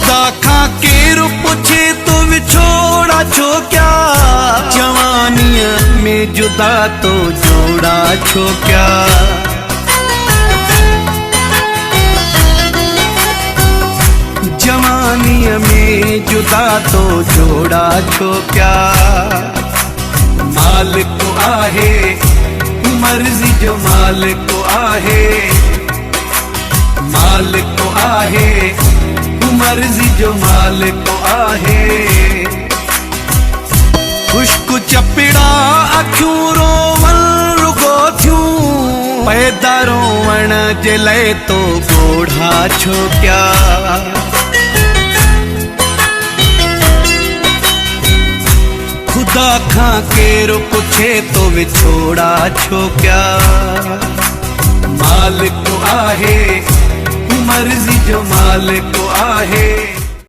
खुदा खां केरु पुछे तो विछोड़ा छो क्या, जवानीअ में जुदा तो जोड़ा छो क्या। जवानीअ में जुदा तो जोड़ा छो क्या। मालिक आहे मर्जी जो मालिक आहे, मालिक आहे मर्जी जो मालिक आहे। खुश्क चपिड़ा अखियूं रोवन रुगो थियूं, पैदा रोवण जे लाइ तो ॻोढ़ा छो क्या। खुदा खां केरु पुछे तो विछोड़ा छो क्या। मालिक आहे मर्जी जो मालिक आहे।